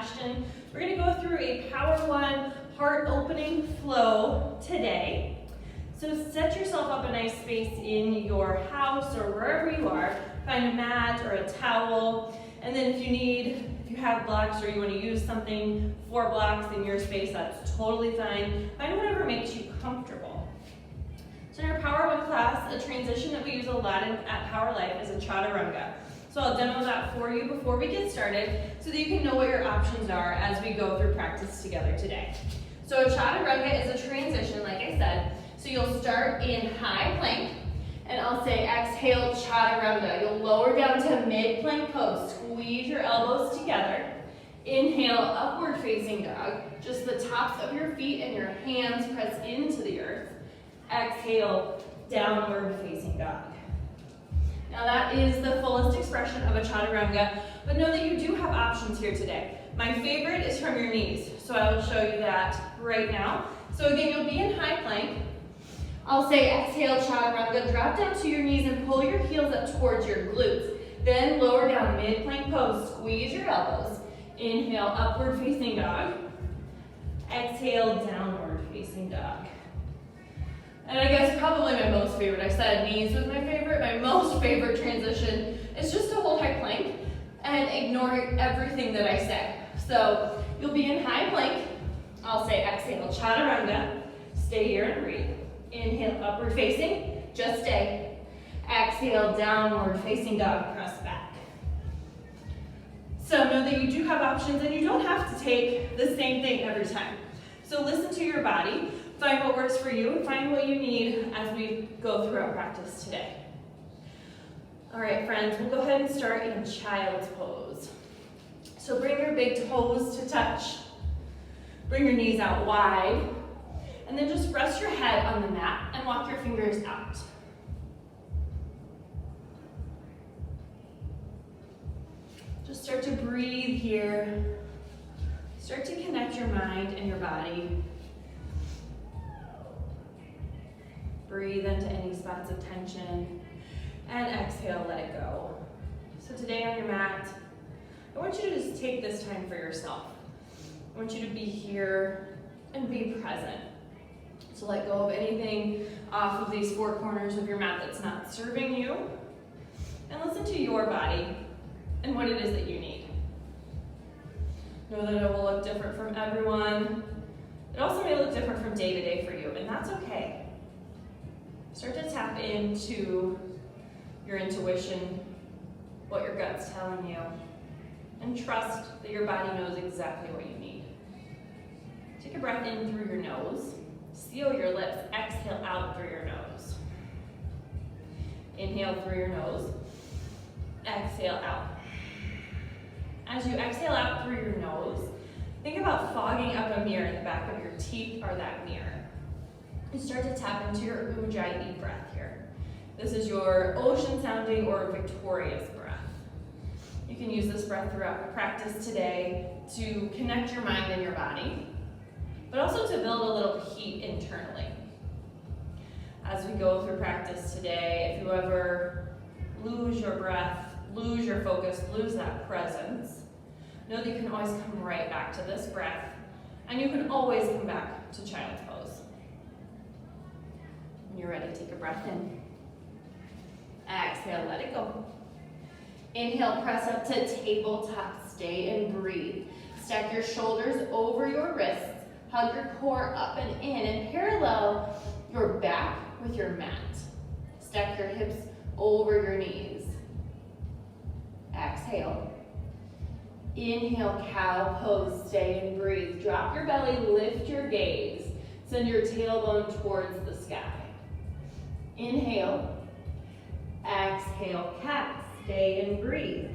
Ashton. We're going to go through a Power One heart opening flow today. So set yourself up a nice space in your house or wherever you are. Find a mat or a towel. And then if you have blocks or you want to use something for blocks in your space, that's totally fine. Find whatever makes you comfortable. So in our Power One class, a transition that we use a lot at Power Life is a Chaturanga. So I'll demo that for you before we get started so that you can know what your options are as we go through practice together today. So a Chaturanga is a transition, like I said. So you'll start in high plank, and I'll say exhale Chaturanga. You'll lower down to mid plank pose. Squeeze your elbows together. Inhale, upward facing dog. Just the tops of your feet and your hands press into the earth. Exhale, downward facing dog. Now that is the fullest expression of a Chaturanga, but know that you do have options here today. My favorite is from your knees, so I will show you that right now. So again, you'll be in high plank. I'll say exhale Chaturanga, drop down to your knees and pull your heels up towards your glutes. Then lower down mid plank pose, squeeze your elbows. Inhale, upward facing dog. Exhale, downward facing dog. And I guess probably my most favorite, I said knees was my favorite, my most favorite transition is just to hold high plank and ignore everything that I say. So you'll be in high plank. I'll say exhale Chaturanga, stay here and breathe. Inhale, upward facing, just stay. Exhale, downward facing dog, press back. So know that you do have options and you don't have to take the same thing every time. So listen to your body, find what works for you, and find what you need as we go through our practice today. All right, friends, we'll go ahead and start in child's pose. So bring your big toes to touch. Bring your knees out wide. And then just rest your head on the mat and walk your fingers out. Just start to breathe here. Start to connect your mind and your body. Breathe into any spots of tension. And exhale, let it go. So today on your mat, I want you to just take this time for yourself. I want you to be here and be present. So let go of anything off of these four corners of your mat that's not serving you. And listen to your body and what it is that you need. Know that it will look different from everyone. It also may look different from day to day for you, and that's okay. Start to tap into your intuition, what your gut's telling you, and trust that your body knows exactly what you need. Take a breath in through your nose. Seal your lips, exhale out through your nose. Inhale through your nose, exhale out. As you exhale out through your nose, think about fogging up a mirror. The back of your teeth are that mirror. You start to tap into your Ujjayi breath here. This is your ocean sounding or victorious breath. You can use this breath throughout practice today to connect your mind and your body, but also to build a little heat internally. As we go through practice today, if you ever lose your breath, lose your focus, lose that presence, know that you can always come right back to this breath, and you can always come back to child's pose. When you're ready, take a breath in. Exhale, let it go. Inhale, press up to tabletop, stay and breathe. Stack your shoulders over your wrists. Hug your core up and in and parallel your back with your mat. Stack your hips over your knees. Exhale. Inhale, cow pose, stay and breathe. Drop your belly, lift your gaze. Send your tailbone towards the sky. Inhale. Exhale, cat, stay and breathe.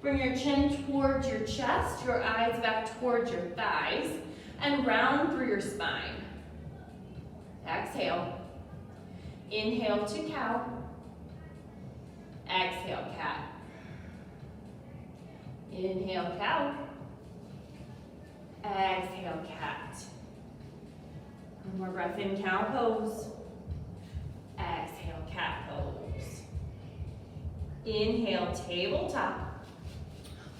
Bring your chin towards your chest, your eyes back towards your thighs, and round through your spine. Exhale. Inhale to cow. Exhale, cat. Inhale, cow. Exhale, cat. One more breath in, cow pose. Exhale, cat pose. Inhale, tabletop.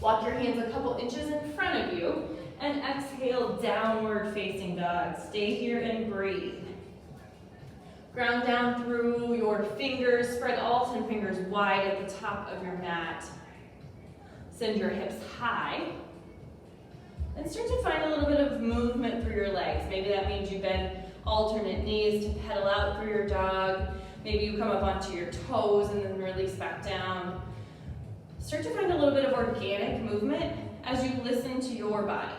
Walk your hands a couple inches in front of you and exhale, downward facing dog. Stay here and breathe. Ground down through your fingers. Spread all 10 fingers wide at the top of your mat. Send your hips high. And start to find a little bit of movement through your legs. Maybe that means you bend alternate knees to pedal out through your dog. Maybe you come up onto your toes and then release back down. Start to find a little bit of organic movement as you listen to your body.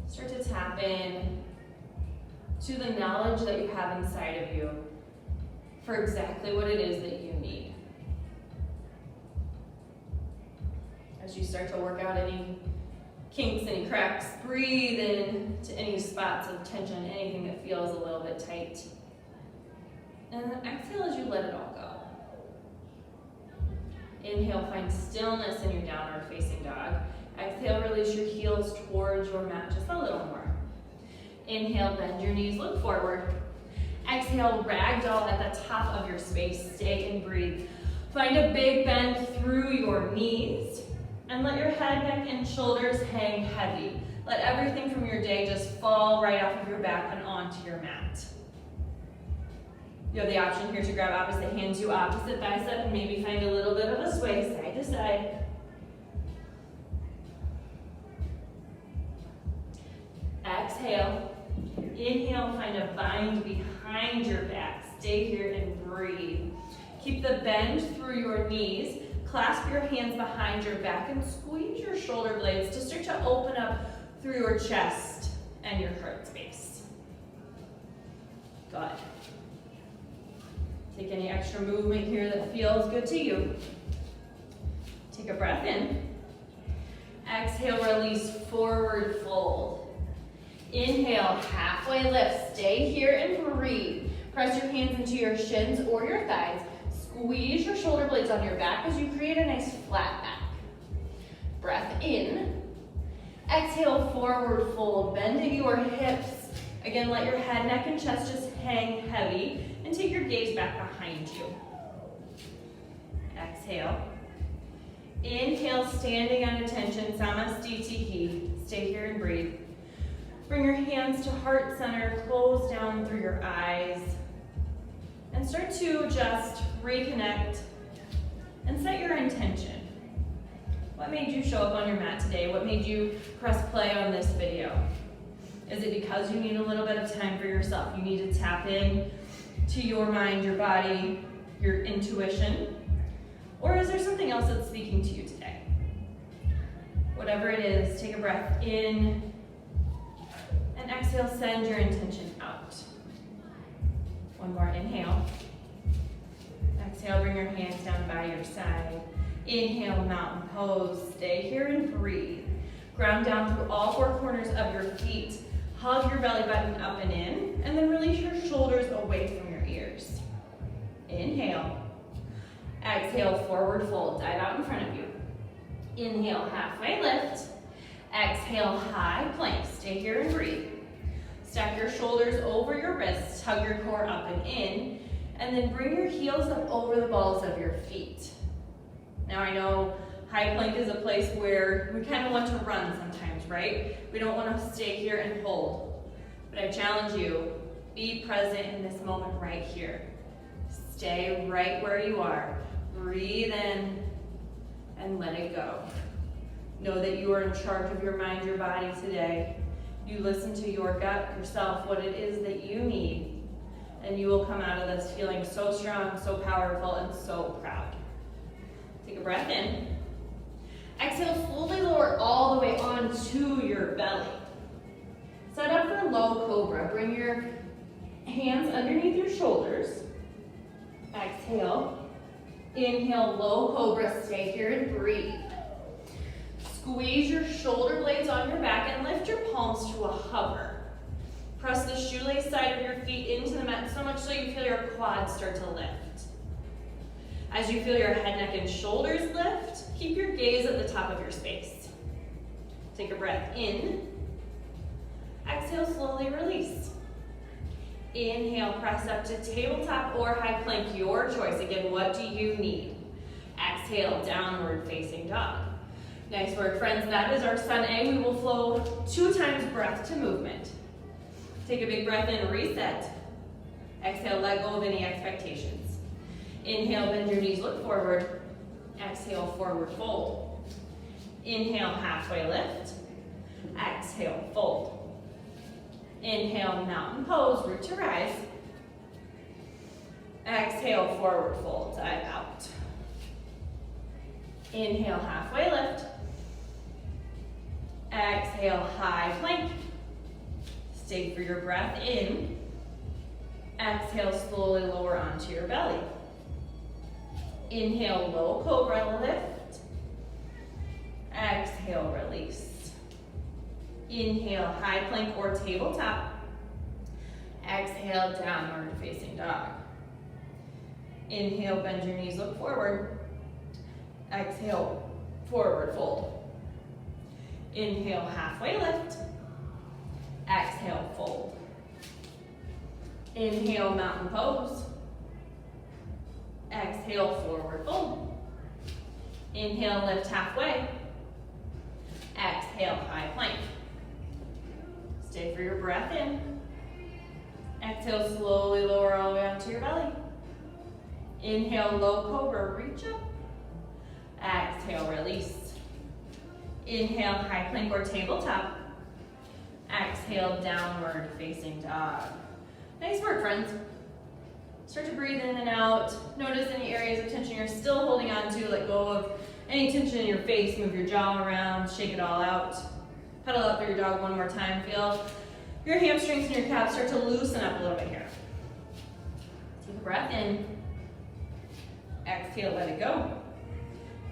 Start to tap in to the knowledge that you have inside of you for exactly what it is that you need. As you start to work out any kinks, any cracks, breathe in to any spots of tension, anything that feels a little bit tight. And then exhale as you let it all go. Inhale, find stillness in your downward facing dog. Exhale, release your heels towards your mat just a little more. Inhale, bend your knees, look forward. Exhale, ragdoll at the top of your space. Stay and breathe. Find a big bend through your knees and let your head, neck, and shoulders hang heavy. Let everything from your day just fall right off of your back and onto your mat. You have the option here to grab opposite hand to opposite bicep and maybe find a little bit of a sway side to side. Exhale. Inhale, find a bind behind your back. Stay here and breathe. Keep the bend through your knees. Clasp your hands behind your back and squeeze your shoulder blades to start to open up through your chest and your heart space. Good. Take any extra movement here that feels good to you. Take a breath in. Exhale, release, forward fold. Inhale, halfway lift. Stay here and breathe. Press your hands into your shins or your thighs. Squeeze your shoulder blades on your back as you create a nice flat back. Breath in. Exhale, forward fold. Bend at your hips. Again, let your head, neck, and chest just hang heavy. And take your gaze back behind you. Exhale. Inhale, standing at attention, Samastitihi. Stay here and breathe. Bring your hands to heart center, close down through your eyes. And start to just reconnect and set your intention. What made you show up on your mat today? What made you press play on this video? Is it because you need a little bit of time for yourself? You need to tap in to your mind, your body, your intuition? Or is there something else that's speaking to you today? Whatever it is, take a breath in and exhale, send your intention out. One more inhale. Exhale, bring your hands down by your side. Inhale, mountain pose. Stay here and breathe. Ground down through all four corners of your feet. Hug your belly button up and in, and then release your shoulders away from your ears. Inhale. Exhale, forward fold. Dive out in front of you. Inhale, halfway lift. Exhale, high plank. Stay here and breathe. Stack your shoulders over your wrists. Hug your core up and in, and then bring your heels up over the balls of your feet. Now I know high plank is a place where we kind of want to run sometimes, right? We don't want to stay here and hold. But I challenge you, be present in this moment right here. Stay right where you are. Breathe in and let it go. Know that you are in charge of your mind, your body today. You listen to your gut, yourself, what it is that you need, and you will come out of this feeling so strong, so powerful, and so proud. Take a breath in. Exhale, slowly lower all the way onto your belly. Set up for low cobra. Bring your hands underneath your shoulders. Exhale. Inhale, low cobra. Stay here and breathe. Squeeze your shoulder blades on your back and lift your palms to a hover. Press the shoelace side of your feet into the mat so much so you feel your quads start to lift. As you feel your head, neck, and shoulders lift, keep your gaze at the top of your space. Take a breath in. Exhale, slowly release. Inhale, press up to tabletop or high plank, your choice. Again, what do you need? Exhale, downward facing dog. Nice work, friends. That is our sun A. We will flow 2 times breath to movement. Take a big breath in, reset. Exhale, let go of any expectations. Inhale, bend your knees, look forward. Exhale, forward fold. Inhale, halfway lift. Exhale, fold. Inhale, mountain pose, root to rise. Exhale, forward fold, dive out. Inhale, halfway lift. Exhale, high plank. Stay for your breath in. Exhale, slowly lower onto your belly. Inhale, low cobra lift. Exhale, release. Inhale, high plank or tabletop. Exhale, downward facing dog. Inhale, bend your knees, look forward. Exhale, forward fold. Inhale, halfway lift. Exhale, fold. Inhale, mountain pose. Exhale, forward fold. Inhale, lift halfway. Exhale, high plank. Stay for your breath in. Exhale, slowly lower all the way onto your belly. Inhale, low cobra, reach up. Exhale, release. Inhale, high plank or tabletop. Exhale, downward facing dog. Nice work, friends. Start to breathe in and out. Notice any areas of tension you're still holding on to. Let go of any tension in your face. Move your jaw around, shake it all out. Pedal up through your dog one more time. Feel your hamstrings and your calves start to loosen up a little bit here. Take a breath in. Exhale, let it go.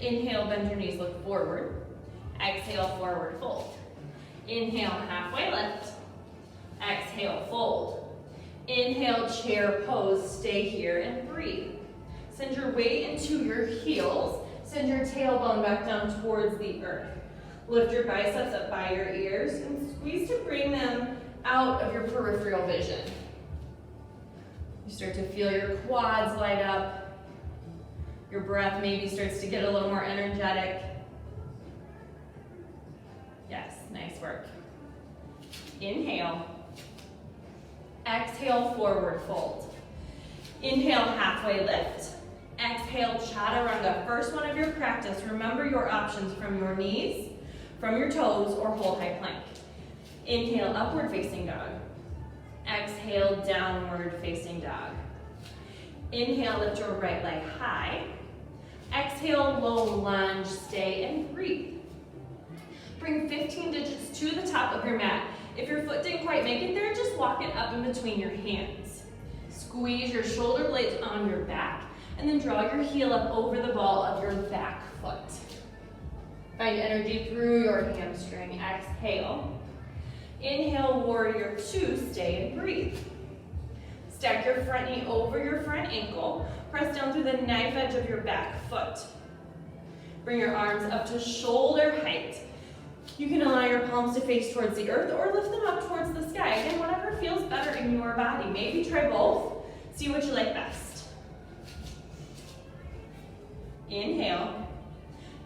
Inhale, bend your knees, look forward. Exhale, forward fold. Inhale, halfway lift. Exhale, fold. Inhale, chair pose. Stay here and breathe. Send your weight into your heels. Send your tailbone back down towards the earth. Lift your biceps up by your ears and squeeze to bring them out of your peripheral vision. You start to feel your quads light up. Your breath maybe starts to get a little more energetic. Yes, nice work. Inhale. Exhale, forward fold. Inhale, halfway lift. Exhale, Chaturanga. First one of your practice. Remember your options from your knees, from your toes, or hold high plank. Inhale, upward facing dog. Exhale, downward facing dog. Inhale, lift your right leg high. Exhale, low lunge, stay and breathe. Bring 15 digits to the top of your mat. If your foot didn't quite make it there, just walk it up in between your hands. Squeeze your shoulder blades on your back, and then draw your heel up over the ball of your back foot. Find energy through your hamstring. Exhale. Inhale, warrior two, stay and breathe. Stack your front knee over your front ankle. Press down through the knife edge of your back foot. Bring your arms up to shoulder height. You can allow your palms to face towards the earth or lift them up towards the sky. Again, whatever feels better in your body. Maybe try both. See what you like best. Inhale.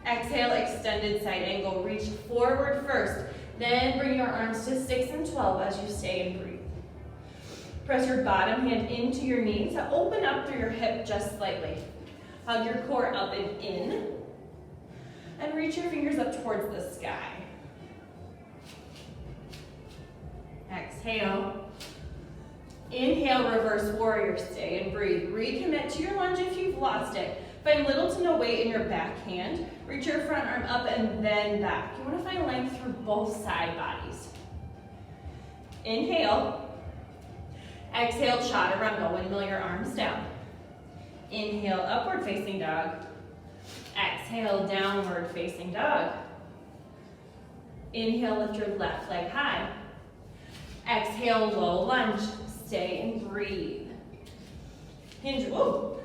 Exhale, extended side angle. Reach forward first. Then bring your arms to 6 and 12 as you stay and breathe. Press your bottom hand into your knee to open up through your hip just slightly. Hug your core up and in. And reach your fingers up towards the sky. Exhale. Inhale, reverse warrior, stay and breathe. Recommit to your lunge if you've lost it. Find little to no weight in your back hand. Reach your front arm up and then back. You want to find length through both side bodies. Inhale. Exhale, Chaturanga, windmill your arms down. Inhale, upward facing dog. Exhale, downward facing dog. Inhale, lift your left leg high. Exhale, low lunge. Stay and breathe. Hinge, whoa.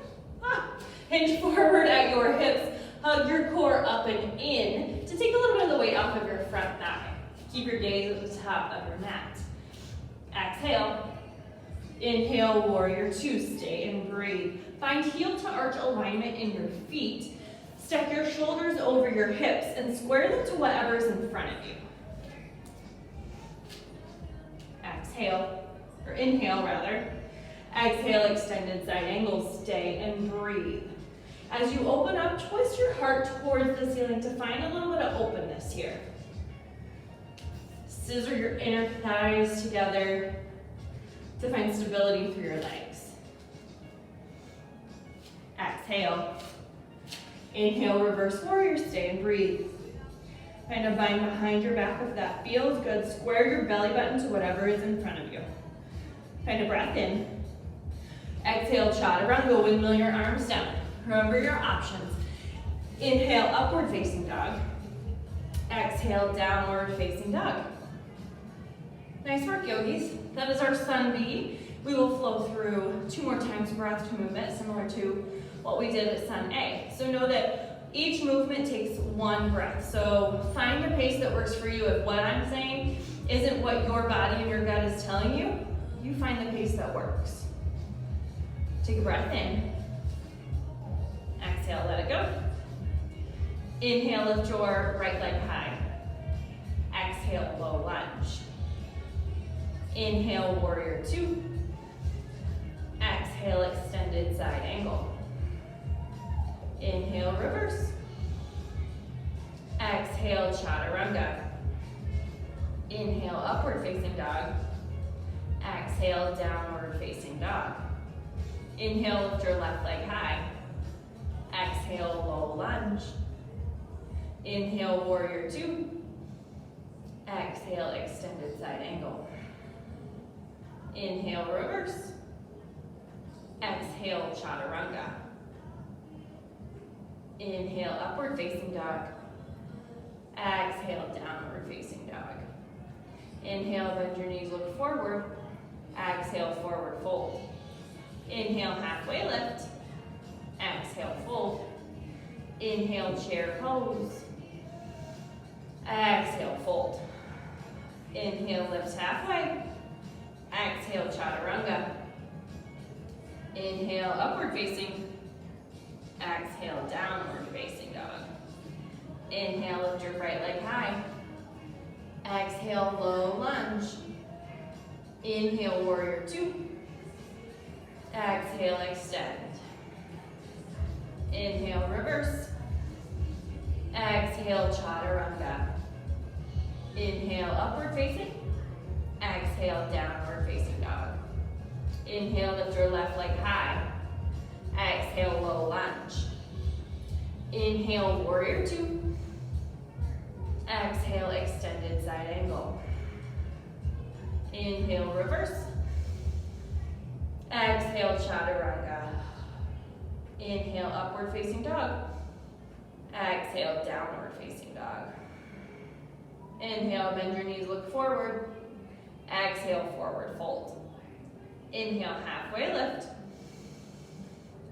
Hinge forward at your hips. Hug your core up and in to take a little bit of the weight off of your front thigh. Keep your gaze at the top of your mat. Exhale. Inhale, warrior two, stay and breathe. Find heel to arch alignment in your feet. Stack your shoulders over your hips and square them to whatever's in front of you. Exhale, or inhale rather. Exhale, extended side angle, stay and breathe. As you open up, twist your heart towards the ceiling to find a little bit of openness here. Scissor your inner thighs together to find stability through your legs. Exhale. Inhale, reverse warrior, stay and breathe. Find a vine behind your back if that feels good. Square your belly button to whatever is in front of you. Find a breath in. Exhale, Chaturanga, windmill your arms down. Remember your options. Inhale, upward facing dog. Exhale, downward facing dog. Nice work, yogis. That is our sun B. We will flow through 2 more times breath to movement, similar to what we did at sun A. So know that each movement takes 1 breath. So find the pace that works for you. If what I'm saying isn't what your body and your gut is telling you, you find the pace that works. Take a breath in. Exhale, let it go. Inhale, lift your right leg high. Exhale, low lunge. Inhale, warrior 2. Exhale, extended side angle. Inhale, reverse. Exhale, Chaturanga. Inhale, upward facing dog. Exhale, downward facing dog. Inhale, lift your left leg high. Exhale, low lunge. Inhale, warrior 2. Exhale, extended side angle. Inhale, reverse. Exhale, Chaturanga. Inhale, upward facing dog. Exhale, downward facing dog. Inhale, bend your knees, look forward. Exhale, forward fold. Inhale, halfway lift. Exhale, fold. Inhale, chair pose. Exhale, fold. Inhale, lift halfway. Exhale, Chaturanga. Inhale, upward facing. Exhale, downward facing dog. Inhale, lift your right leg high. Exhale, low lunge. Inhale, warrior 2. Exhale, extend. Inhale, reverse. Exhale, Chaturanga. Inhale, upward facing. Exhale, downward facing dog. Inhale, lift your left leg high. Exhale, low lunge. Inhale, warrior 2. Exhale, extended side angle. Inhale, reverse. Exhale, Chaturanga. Inhale, upward facing dog. Exhale, downward facing dog. Inhale, bend your knees, look forward. Exhale, forward fold. Inhale, halfway lift.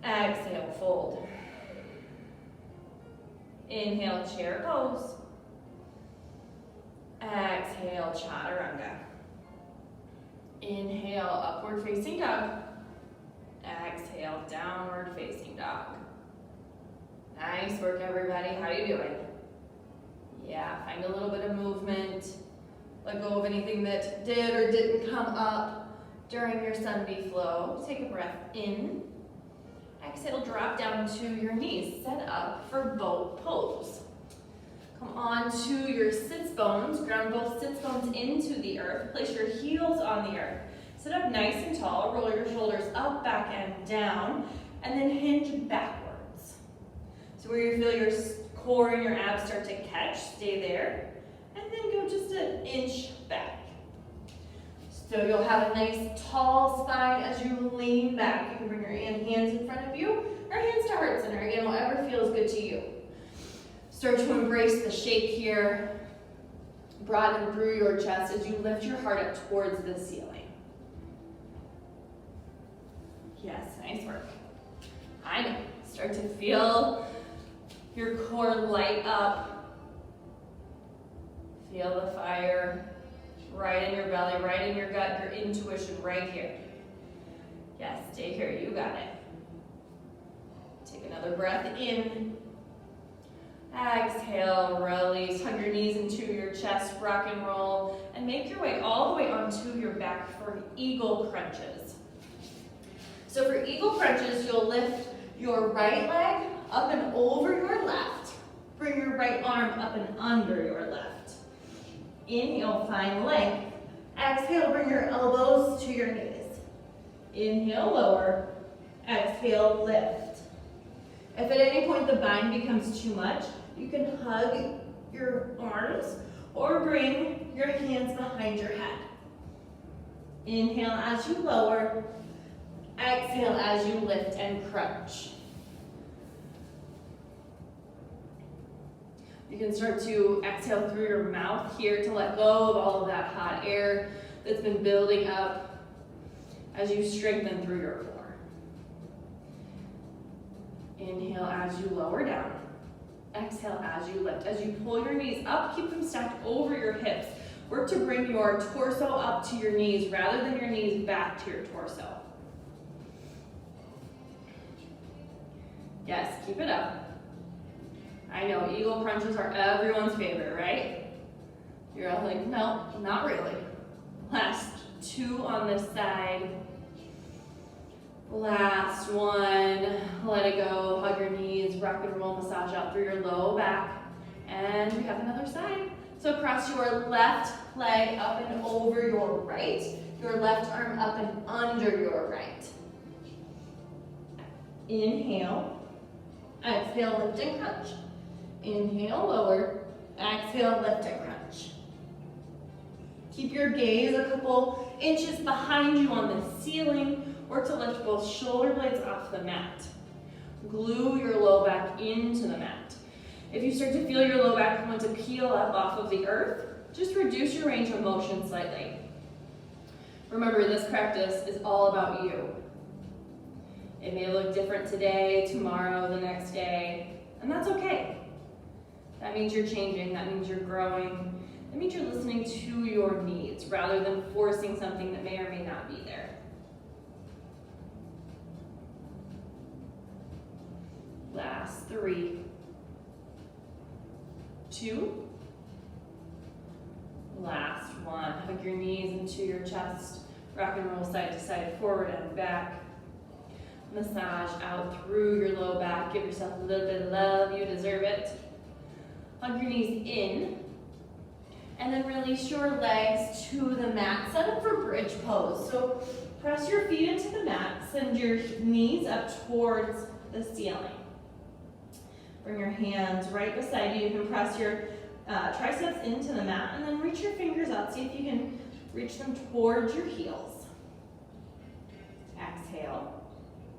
Exhale, fold. Inhale, chair pose. Exhale, Chaturanga. Inhale, upward facing dog. Exhale, downward facing dog. Nice work, everybody. How you doing? Yeah, find a little bit of movement. Let go of anything that did or didn't come up during your sun B flow. Take a breath in. Exhale, drop down to your knees. Set up for boat pose. Come on to your sits bones. Ground both sits bones into the earth. Place your heels on the earth. Sit up nice and tall. Roll your shoulders up, back, and down. And then hinge backwards. So where you feel your core and your abs start to catch, stay there. And then go just an inch back. So you'll have a nice tall spine as you lean back. You can bring your hands in front of you or hands to heart center. Again, whatever feels good to you. Start to embrace the shape here. Broaden through your chest as you lift your heart up towards the ceiling. Yes, nice work. I know. Start to feel your core light up. Feel the fire right in your belly, right in your gut, your intuition right here. Yes, stay here, you got it. Take another breath in. Exhale, release. Hug your knees into your chest, rock and roll, and make your way all the way onto your back for eagle crunches. So for eagle crunches, you'll lift your right leg up and over your left. Bring your right arm up and under your left. Inhale, find length. Exhale, bring your elbows to your knees. Inhale, lower. Exhale, lift. If at any point the bind becomes too much, you can hug your arms or bring your hands behind your head. Inhale as you lower. Exhale as you lift and crunch. You can start to exhale through your mouth here to let go of all of that hot air that's been building up as you strengthen through your core. Inhale as you lower down. Exhale as you lift. As you pull your knees up, keep them stacked over your hips. Work to bring your torso up to your knees rather than your knees back to your torso. Yes, keep it up. I know, eagle crunches are everyone's favorite, right? You're all like, no, not really. Last two on this side. Last one, let it go, hug your knees, rock and roll, massage out through your low back. And we have another side. So cross your left leg up and over your right, your left arm up and under your right. Inhale, exhale, lift and crunch. Inhale, lower, exhale, lift and crunch. Keep your gaze a couple inches behind you on the ceiling. Work to lift both shoulder blades off the mat. Glue your low back into the mat. If you start to feel your low back want to peel up off of the earth, just reduce your range of motion slightly. Remember, this practice is all about you. It may look different today, tomorrow, the next day, and that's okay. That means you're changing, that means you're growing, that means you're listening to your needs rather than forcing something that may or may not be there. Last 3, 2, last 1. Hug your knees into your chest, rock and roll side to side, forward and back. Massage out through your low back. Give yourself a little bit of love, you deserve it. Hug your knees in, and then release your legs to the mat. Set up for bridge pose. So press your feet into the mat, send your knees up towards the ceiling. Bring your hands right beside you. You can press your triceps into the mat and then reach your fingers out. See if you can reach them towards your heels. Exhale.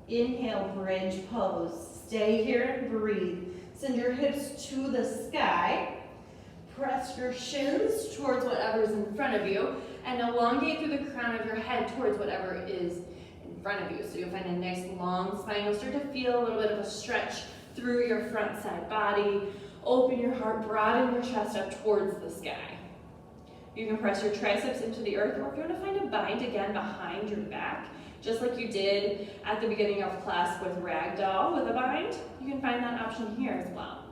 Inhale, bridge pose. Stay here and breathe. Send your hips to the sky. Press your shins towards whatever's in front of you and elongate through the crown of your head towards whatever is in front of you. So you'll find a nice long spine. You'll start to feel a little bit of a stretch through your front side body. Open your heart, broaden your chest up towards the sky. You can press your triceps into the earth, or if you want to find a bind again behind your back, just like you did at the beginning of class with ragdoll with a bind, you can find that option here as well.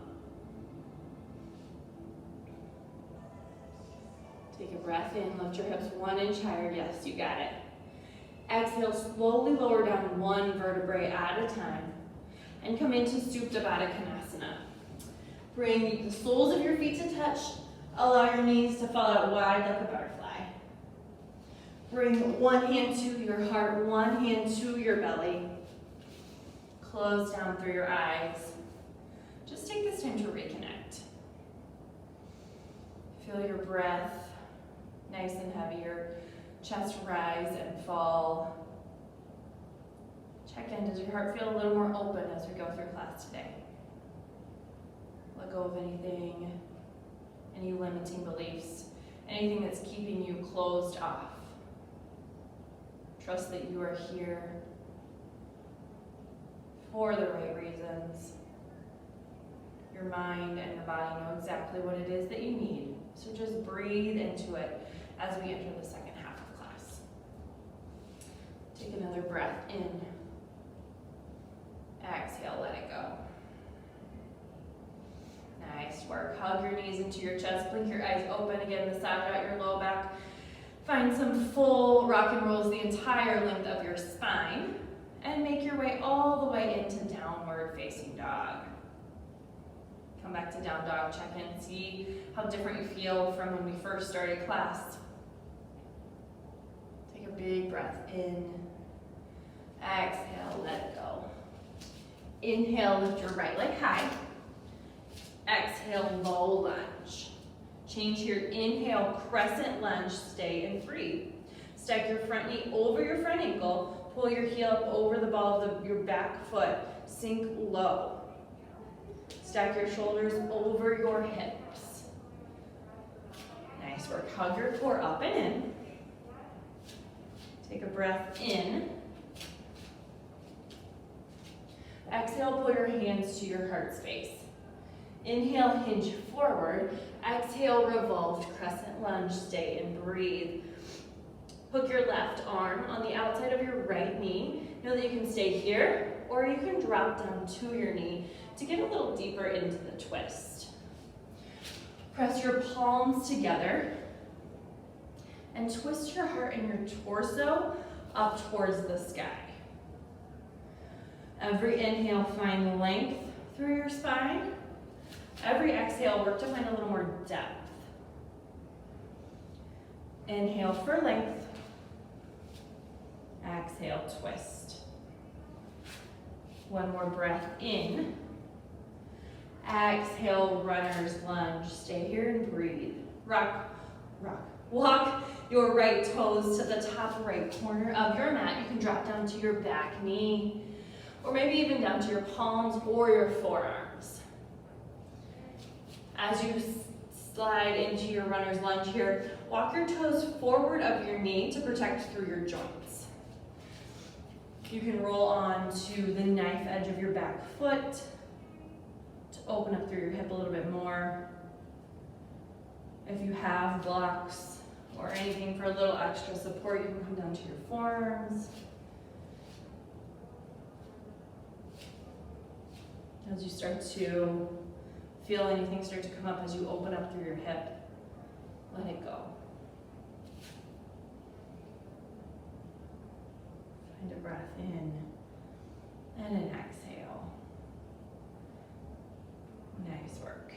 Take a breath in, lift your hips 1 inch higher. Yes, you got it. Exhale, slowly lower down 1 vertebrae at a time and come into Supta Baddha Konasana. Bring the soles of your feet to touch. Allow your knees to fall out wide like a butterfly. Bring one hand to your heart, one hand to your belly. Close down through your eyes. Just take this time to reconnect. Feel your breath nice and heavy, your chest rise and fall. Check in, does your heart feel a little more open as we go through class today? Let go of anything, any limiting beliefs, anything that's keeping you closed off. Trust that you are here for the right reasons. Your mind and your body know exactly what it is that you need. So just breathe into it as we enter the second half of class. Take another breath in. Exhale, let it go. Nice work. Hug your knees into your chest. Blink your eyes open. Again, massage out your low back. Find some full rock and rolls the entire length of your spine. And make your way all the way into downward facing dog. Come back to down dog. Check in. See how different you feel from when we first started class. Take a big breath in. Exhale, let it go. Inhale, lift your right leg high. Exhale, low lunge. Change here. Inhale, crescent lunge, stay and breathe. Stack your front knee over your front ankle. Pull your heel up over the ball of your back foot. Sink low. Stack your shoulders over your hips. Nice work. Hug your core up and in. Take a breath in. Exhale, pull your hands to your heart space. Inhale, hinge forward. Exhale, revolved crescent lunge, stay and breathe. Hook your left arm on the outside of your right knee. Know that you can stay here, or you can drop down to your knee to get a little deeper into the twist. Press your palms together and twist your heart and your torso up towards the sky. Every inhale, find length through your spine. Every exhale, work to find a little more depth. Inhale for length. Exhale, twist. One more breath in. Exhale, runner's lunge. Stay here and breathe. Rock, rock. Walk your right toes to the top right corner of your mat. You can drop down to your back knee, or maybe even down to your palms or your forearms. As you slide into your runner's lunge here, walk your toes forward of your knee to protect through your joints. You can roll on to the knife edge of your back foot to open up through your hip a little bit more. If you have blocks or anything for a little extra support, you can come down to your forearms. As you start to feel anything start to come up as you open up through your hip, let it go. Find a breath in and an exhale. Nice work.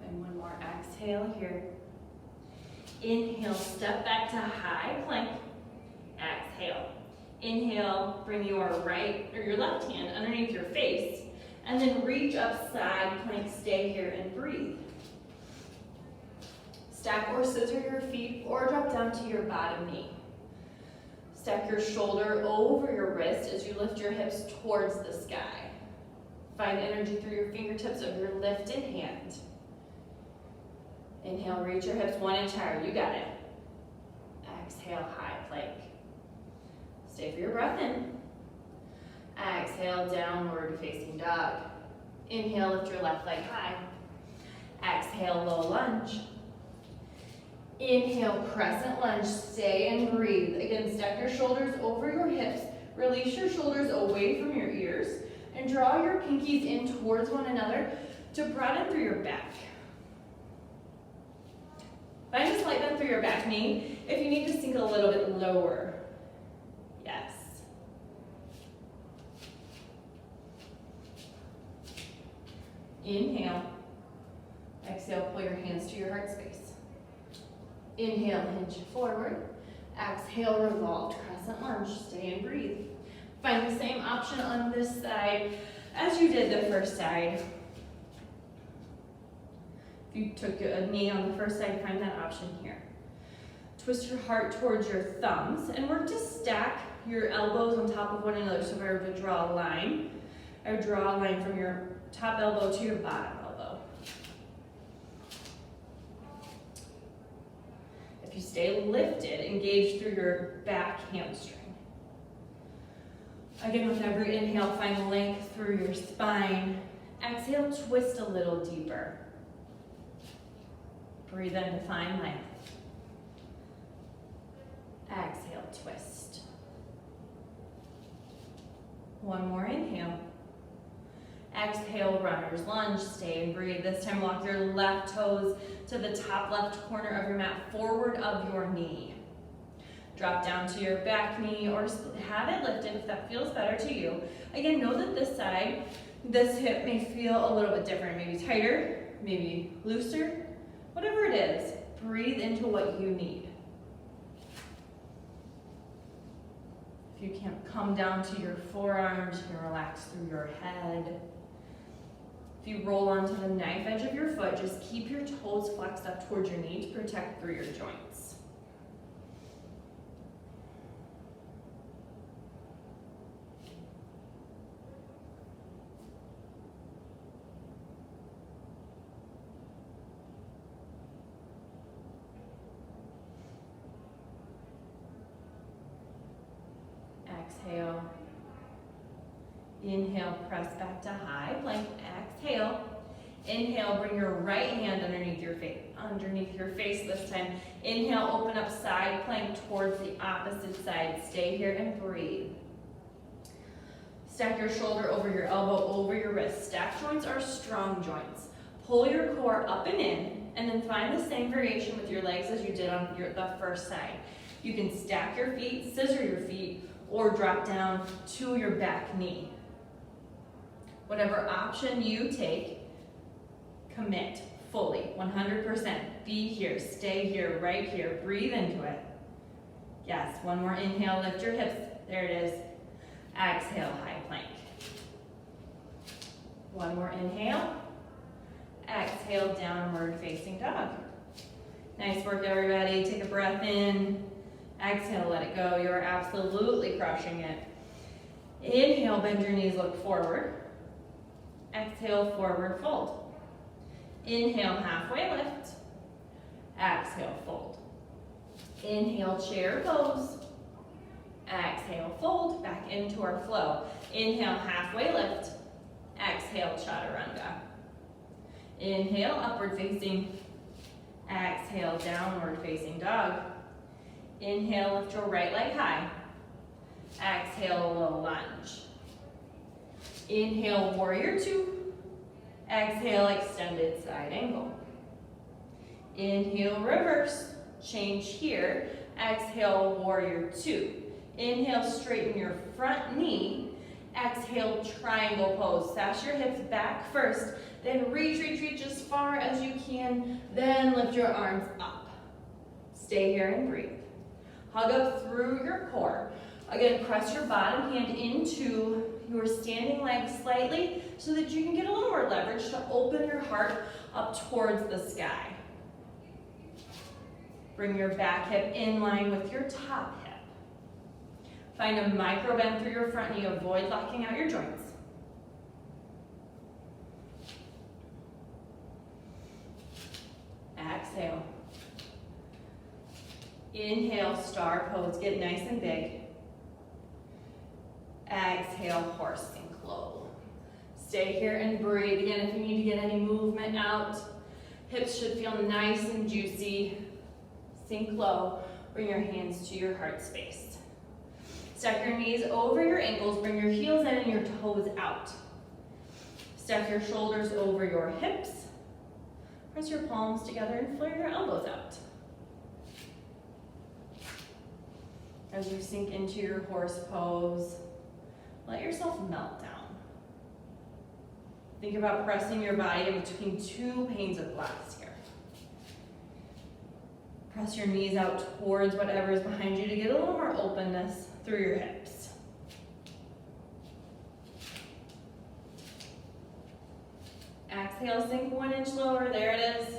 And one more exhale here. Inhale, step back to high plank. Exhale. Inhale, bring your right or your left hand underneath your face, and then reach up side plank, stay here and breathe. Stack or scissor your feet or drop down to your bottom knee. Stack your shoulder over your wrist as you lift your hips towards the sky. Find energy through your fingertips of your lifted hand. Inhale, reach your hips 1 inch higher, you got it. Exhale, high plank. Stay for your breath in. Exhale, downward facing dog. Inhale, lift your left leg high. Exhale, low lunge. Inhale, crescent lunge, stay and breathe. Again, stack your shoulders over your hips. Release your shoulders away from your ears and draw your pinkies in towards one another to broaden through your back. Find a slight bend through your back knee if you need to sink a little bit lower. Yes. Inhale. Exhale, pull your hands to your heart space. Inhale, hinge forward. Exhale, revolved crescent lunge. Stay and breathe. Find the same option on this side as you did the first side. If you took a knee on the first side, find that option here. Twist your heart towards your thumbs and work to stack your elbows on top of one another. So if I were to draw a line, I would draw a line from your top elbow to your bottom elbow. If you stay lifted, engage through your back hamstring. Again, with every inhale, find length through your spine. Exhale, twist a little deeper. Breathe in to find length. Exhale, twist. One more inhale. Exhale, runner's lunge. Stay and breathe. This time walk your left toes to the top left corner of your mat, forward of your knee. Drop down to your back knee or have it lifted if that feels better to you. Again, know that this side, this hip may feel a little bit different, maybe tighter, maybe looser, whatever it is, breathe into what you need. If you can't come down to your forearms, you can relax through your head. If you roll onto the knife edge of your foot, just keep your toes flexed up towards your knee to protect through your joints. Exhale. Inhale, press back to high plank. Exhale. Inhale, bring your right hand underneath your face this time. Inhale, open up side plank towards the opposite side. Stay here and breathe. Stack your shoulder over your elbow, over your wrist. Stack joints are strong joints. Pull your core up and in, and then find the same variation with your legs as you did on the first side. You can stack your feet, scissor your feet, or drop down to your back knee. Whatever option you take, commit fully, 100%. Be here, stay here, right here. Breathe into it. Yes, one more inhale, lift your hips. There it is. Exhale, high plank. One more inhale. Exhale, downward facing dog. Nice work, everybody. Take a breath in. Exhale, let it go. You're absolutely crushing it. Inhale, bend your knees, look forward. Exhale, forward fold. Inhale, halfway lift. Exhale, fold. Inhale, chair pose. Exhale, fold, back into our flow. Inhale, halfway lift. Exhale, chaturanga. Inhale, upward facing. Exhale, downward facing dog. Inhale, lift your right leg high. Exhale, low lunge. Inhale, warrior two. Exhale, extended side angle. Inhale, reverse. Change here. Exhale, warrior two. Inhale, straighten your front knee. Exhale, triangle pose. Sash your hips back first. Then reach as far as you can. Then lift your arms up. Stay here and breathe. Hug up through your core. Again, press your bottom hand into your standing leg slightly so that you can get a little more leverage to open your heart up towards the sky. Bring your back hip in line with your top hip. Find a micro bend through your front knee. Avoid locking out your joints. Exhale. Inhale, star pose. Get nice and big. Exhale, horse sink low. Stay here and breathe. Again, if you need to get any movement out, hips should feel nice and juicy. Sink low. Bring your hands to your heart space. Stack your knees over your ankles. Bring your heels in and your toes out. Stack your shoulders over your hips. Press your palms together and flare your elbows out. As you sink into your horse pose, let yourself melt down. Think about pressing your body in between two panes of glass here. Press your knees out towards whatever is behind you to get a little more openness through your hips. Exhale, sink 1 inch lower. There it is.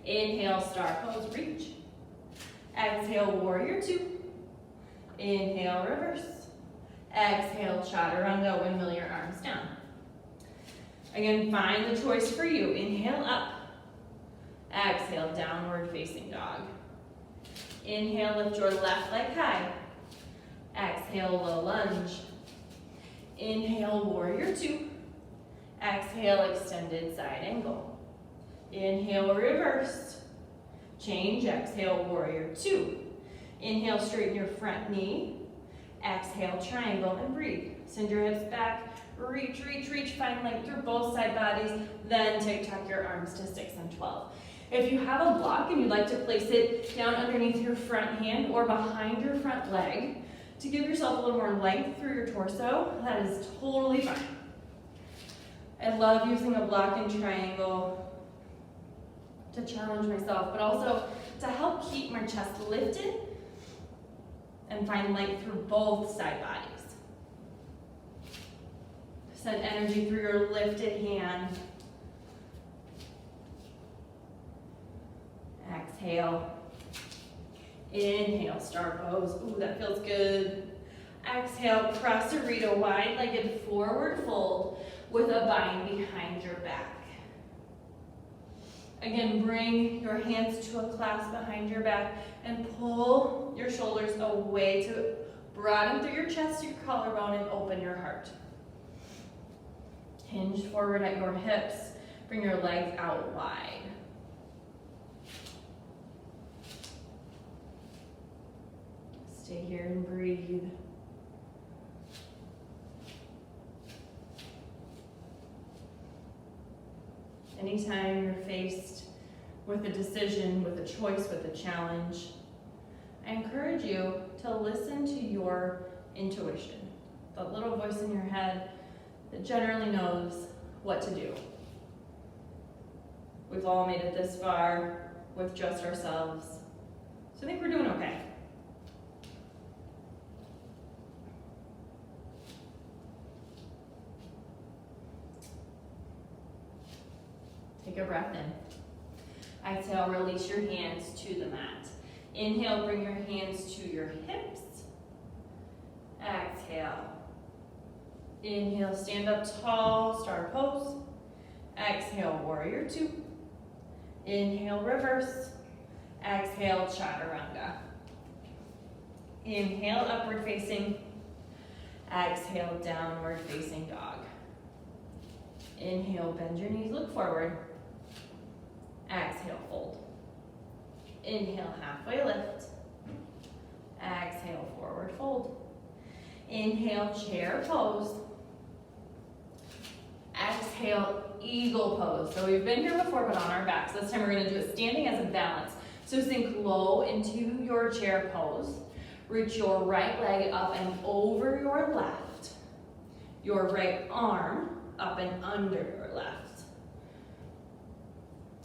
Inhale, star pose, reach. Exhale, warrior two. Inhale, reverse. Exhale, chaturanga, windmill your arms down. Again, find the choice for you. Inhale, up. Exhale, downward facing dog. Inhale, lift your left leg high. Exhale, low lunge. Inhale, warrior two. Exhale, extended side angle. Inhale, reverse. Change, exhale, warrior two. Inhale, straighten your front knee. Exhale, triangle, and breathe. Send your hips back, reach, reach, reach, find length through both side bodies, then tic-tac your arms to 6 and 12. If you have a block and you'd like to place it down underneath your front hand or behind your front leg to give yourself a little more length through your torso, that is totally fine. I love using a block and triangle to challenge myself, but also to help keep my chest lifted and find length through both side bodies. Send energy through your lifted hand. Exhale. Inhale, star pose. Ooh, that feels good. Exhale, prasarita, wide-legged forward fold with a bind behind your back. Again, bring your hands to a clasp behind your back and pull your shoulders away to broaden through your chest, your collarbone, and open your heart. Hinge forward at your hips. Bring your legs out wide. Stay here and breathe. Anytime you're faced with a decision, with a choice, with a challenge, I encourage you to listen to your intuition, the little voice in your head that generally knows what to do. We've all made it this far with just ourselves, so I think we're doing okay. Take a breath in. Exhale, release your hands to the mat. Inhale, bring your hands to your hips. Exhale. Inhale, stand up tall, star pose. Exhale, warrior two. Inhale, reverse. Exhale, chaturanga. Inhale, upward facing. Exhale, downward facing dog. Inhale, bend your knees, look forward. Exhale, fold. Inhale, halfway lift. Exhale, forward fold. Inhale, chair pose. Exhale, eagle pose. So we've been here before, but on our backs. This time we're gonna do it standing as a balance. So sink low into your chair pose. Reach your right leg up and over your left. Your right arm up and under your left.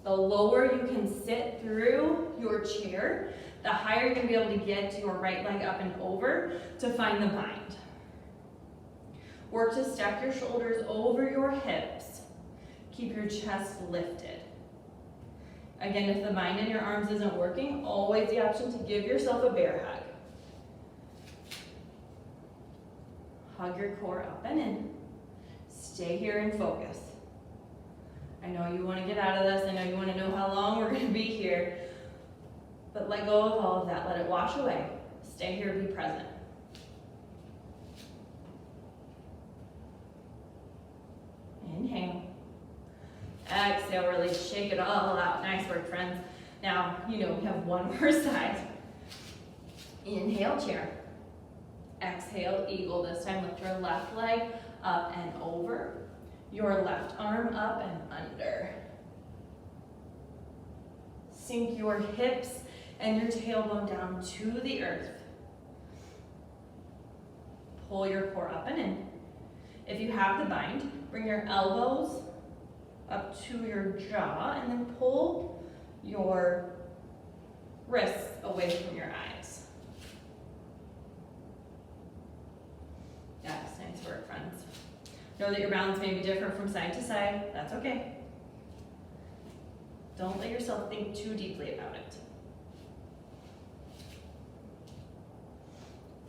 The lower you can sit through your chair, the higher you're gonna be able to get your right leg up and over to find the bind. Work to stack your shoulders over your hips. Keep your chest lifted. Again, if the bind in your arms isn't working, always the option to give yourself a bear hug. Hug your core up and in. Stay here and focus. I know you want to get out of this. I know you want to know how long we're going to be here. But let go of all of that. Let it wash away. Stay here, be present. Inhale. Exhale, release, shake it all out. Nice work, friends. Now, we have one more side. Inhale, chair. Exhale, eagle. This time, lift your left leg up and over. Your left arm up and under. Sink your hips and your tailbone down to the earth. Pull your core up and in. If you have the bind, bring your elbows up to your jaw and then pull your wrists away from your eyes. Yes, nice work, friends. Know that your balance may be different from side to side. That's okay. Don't let yourself think too deeply about it.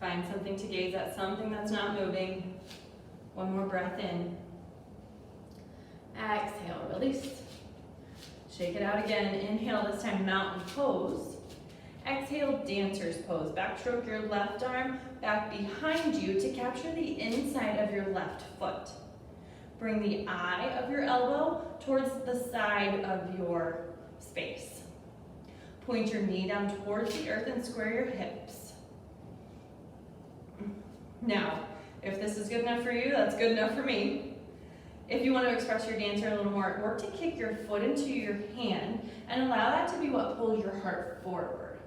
Find something to gaze at, something that's not moving. One more breath in. Exhale, release. Shake it out again. Inhale, this time mountain pose. Exhale, dancer's pose. Backstroke your left arm back behind you to capture the inside of your left foot. Bring the eye of your elbow towards the side of your space. Point your knee down towards the earth and square your hips. Now, if this is good enough for you, that's good enough for me. If you want to express your dancer a little more, work to kick your foot into your hand and allow that to be what pulls your heart forward.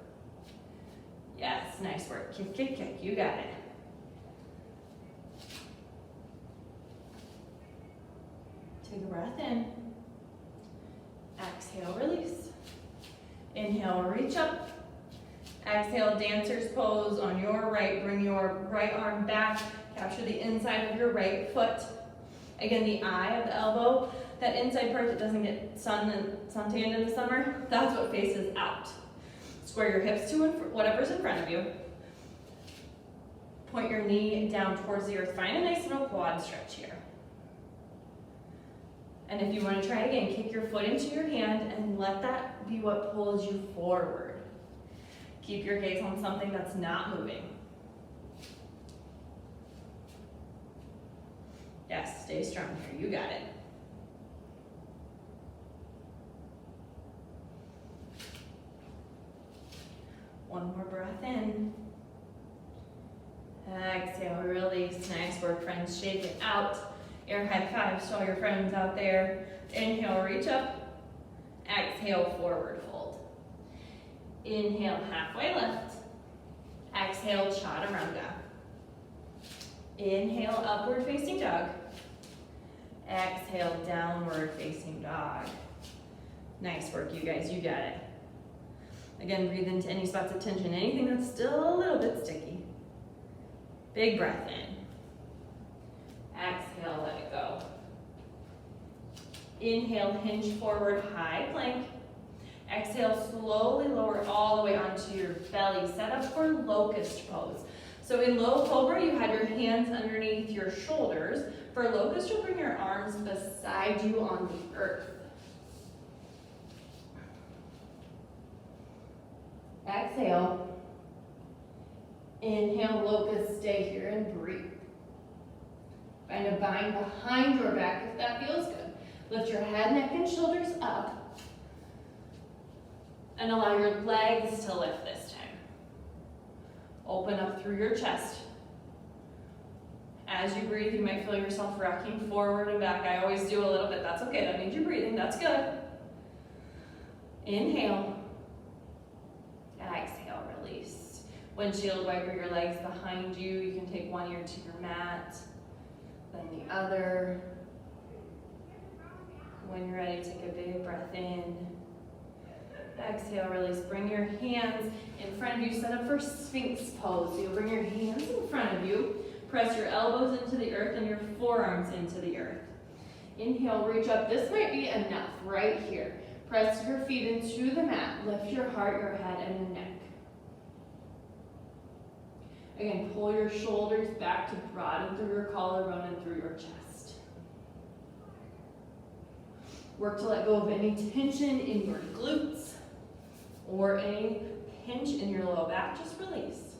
Yes, nice work. Kick, kick, kick. You got it. Take a breath in. Exhale, release. Inhale, reach up. Exhale, dancer's pose on your right. Bring your right arm back. Capture the inside of your right foot. Again, the eye of the elbow, that inside part that doesn't get suntanned in the summer, that's what faces out. Square your hips to whatever's in front of you. Point your knee down towards the earth. Find a nice little quad stretch here. And if you want to try it again, kick your foot into your hand and let that be what pulls you forward. Keep your gaze on something that's not moving. Yes, stay strong here. You got it. One more breath in. Exhale, release. Nice work, friends. Shake it out. Air high fives to all your friends out there. Inhale, reach up. Exhale, forward fold. Inhale, halfway lift. Exhale, Chaturanga. Inhale, upward facing dog. Exhale, downward facing dog. Nice work, you guys, you got it. Again, breathe into any spots of tension, anything that's still a little bit sticky. Big breath in. Exhale, let it go. Inhale, hinge forward, high plank. Exhale, slowly lower all the way onto your belly. Set up for locust pose. So in low cobra, you have your hands underneath your shoulders. For locust, you'll bring your arms beside you on the earth. Exhale. Inhale, locust, stay here and breathe. Find a bind behind your back if that feels good. Lift your head, neck, and shoulders up. And allow your legs to lift this time. Open up through your chest. As you breathe, you might feel yourself rocking forward and back. I always do a little bit. That's okay. That means you're breathing. That's good. Inhale. Exhale, release. Windshield wiper your legs behind you. You can take one ear to your mat, then the other. When you're ready, take a big breath in. Exhale, release. Bring your hands in front of you. Set up for Sphinx Pose. So you'll bring your hands in front of you. Press your elbows into the earth and your forearms into the earth. Inhale, reach up. This might be enough right here. Press your feet into the mat. Lift your heart, your head, and your neck. Again, pull your shoulders back to broaden through your collarbone and through your chest. Work to let go of any tension in your glutes or any pinch in your low back. Just release.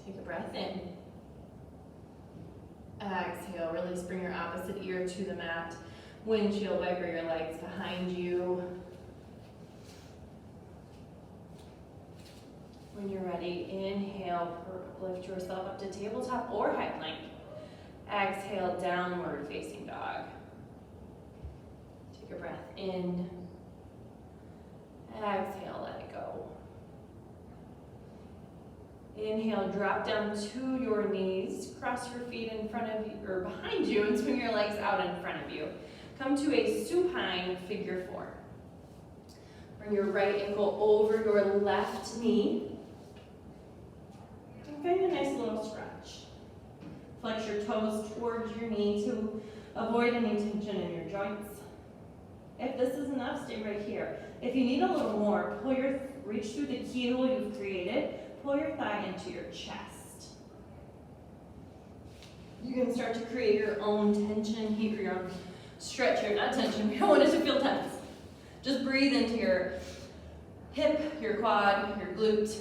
Take a breath in. Exhale, release. Bring your opposite ear to the mat. Windshield wiper your legs behind you. When you're ready, inhale, lift yourself up to tabletop or high plank. Exhale, downward facing dog. Take a breath in. Exhale, let it go. Inhale, drop down to your knees. Cross your feet in front of you or behind you and swing your legs out in front of you. Come to a supine figure four. Bring your right ankle over your left knee. And find a nice little stretch. Flex your toes towards your knee to avoid any tension in your joints. If this is enough, stay right here. If you need a little more, reach through the keyhole you've created. Pull your thigh into your chest. You can start to create your own tension here, your own stretch here, not tension. We don't want it to feel tense. Just breathe into your hip, your quad, your glute.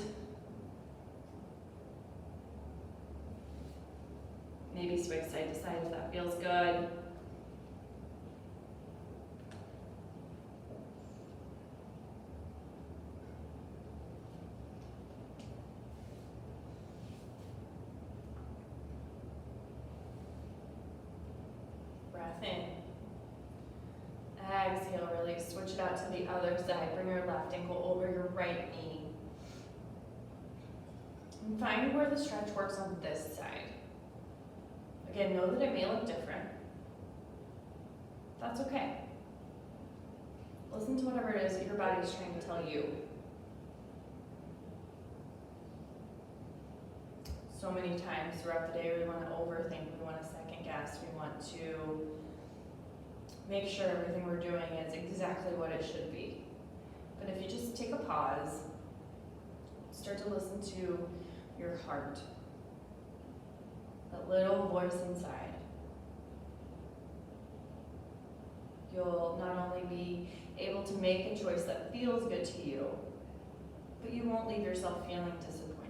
Maybe swing side to side if that feels good. place. Switch it out to the other side. Bring your left ankle over your right knee. And find where the stretch works on this side. Again, know that it may look different. That's okay. Listen to whatever it is that your body is trying to tell you. So many times throughout the day we want to overthink, we want to second guess, we want to make sure everything we're doing is exactly what it should be. But if you just take a pause, start to listen to your heart, that little voice inside, you'll not only be able to make a choice that feels good to you, but you won't leave yourself feeling disappointed.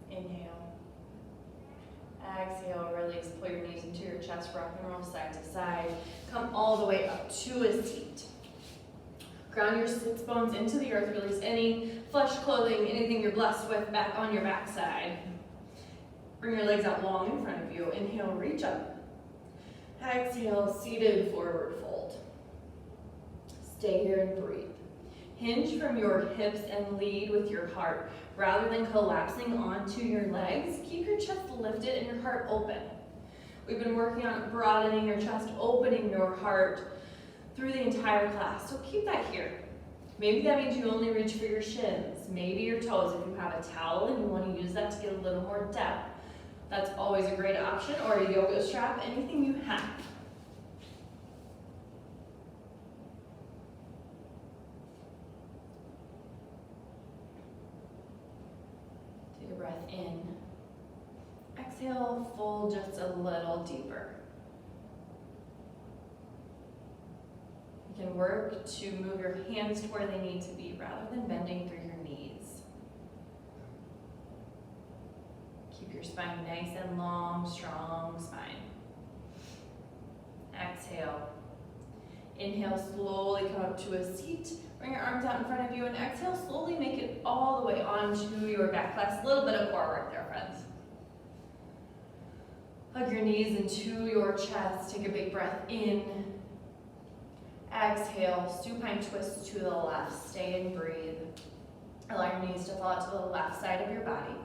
Inhale. Exhale, release, pull your knees into your chest, rock and roll side to side. Come all the way up to a seat. Ground your sits bones into the earth, release any flesh clothing, anything you're blessed with back on your backside. Bring your legs out long in front of you. Inhale, reach up. Exhale, seated forward fold. Stay here and breathe. Hinge from your hips and lead with your heart. Rather than collapsing onto your legs, keep your chest lifted and your heart open. We've been working on broadening your chest, opening your heart through the entire class, so keep that here. Maybe that means you only reach for your shins, maybe your toes if you have a towel and you want to use that to get a little more depth. That's always a great option, or a yoga strap, anything you have. Take a breath in. Exhale, fold just a little deeper. You can work to move your hands to where they need to be rather than bending through your knees. Keep your spine nice and long, strong spine. Exhale. Inhale, slowly come up to a seat. Bring your arms out in front of you and exhale, slowly make it all the way onto your back. Class, a little bit of core work there, friends. Hug your knees into your chest. Take a big breath in. Exhale, supine twist to the left. Stay and breathe. Allow your knees to fall out to the left side of your body.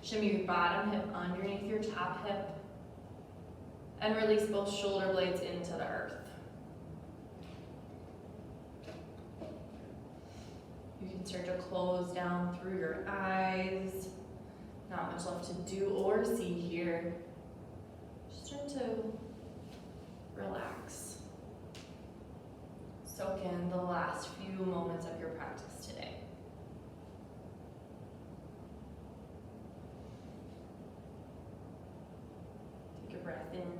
Shimmy your bottom hip underneath your top hip. And release both shoulder blades into the earth. You can start to close down through your eyes. Not much left to do or see here. Just start to relax. Soak in the last few moments of your practice today. Take a breath in.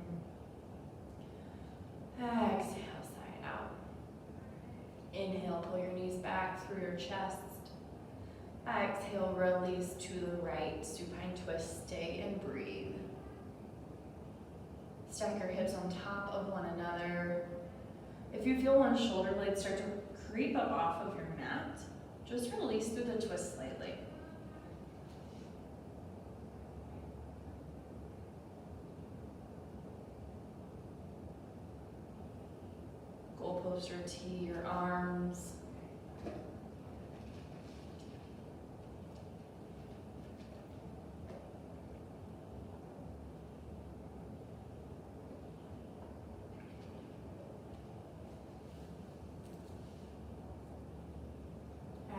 Exhale, side out. Inhale, pull your knees back through your chest. Exhale, release to the right. Supine twist, stay and breathe. Stack your hips on top of one another. If you feel one shoulder blade start to creep up off of your mat, just release through the twist slightly. Goalpost or tee your arms.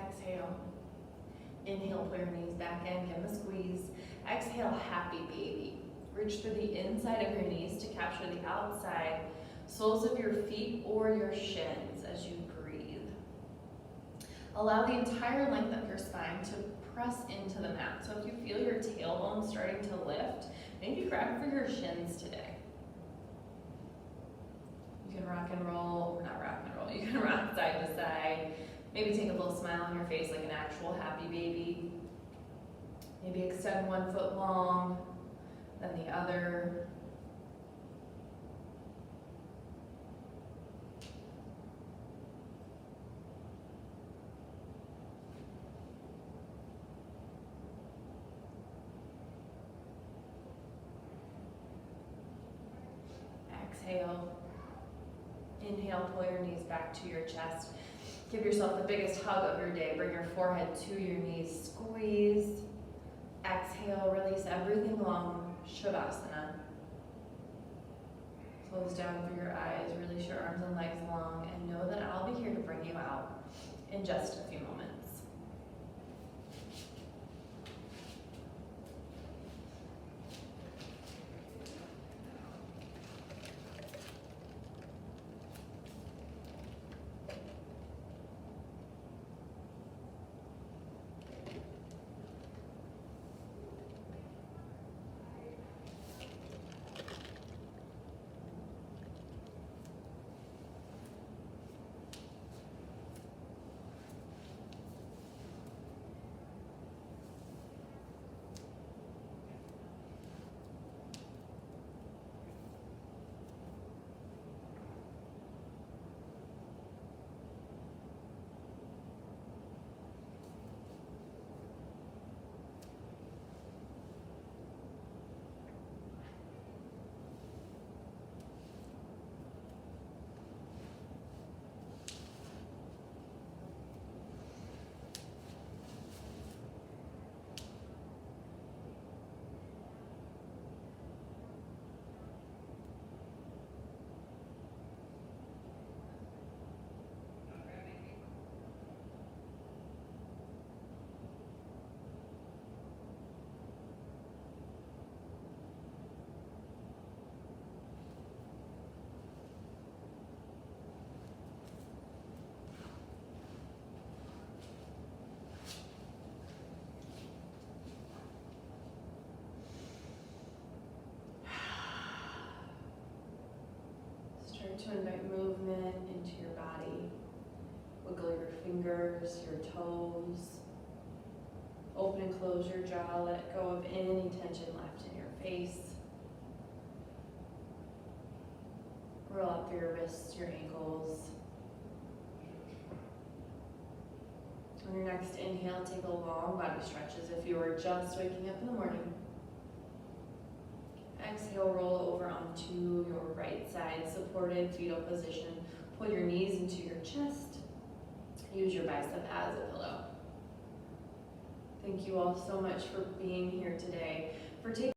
Exhale. Inhale, pull your knees back in, give them a squeeze. Exhale, happy baby. Reach through the inside of your knees to capture the outside soles of your feet or your shins as you breathe. Allow the entire length of your spine to press into the mat. So if you feel your tailbone starting to lift, maybe grab for your shins today. You can rock and roll, or not rock and roll, you can rock side to side. Maybe take a little smile on your face like an actual happy baby. Maybe extend one foot long, then the other. exhale. Inhale, pull your knees back to your chest. Give yourself the biggest hug of your day. Bring your forehead to your knees. Squeeze. Exhale, release everything long. Shavasana. Close down through your eyes. Release your arms and legs long. And know that I'll be here to bring you out in just a few moments. Start to invite movement into your body. Wiggle your fingers, your toes. Open and close your jaw. Let go of any tension left in your face. Roll out through your wrists, your ankles. On your next inhale, take a long body stretch as if you were just waking up in the morning. Exhale, roll over onto your right side, supported fetal position. Pull your knees into your chest. Use your bicep as a pillow. Thank you all so much for being here today, for taking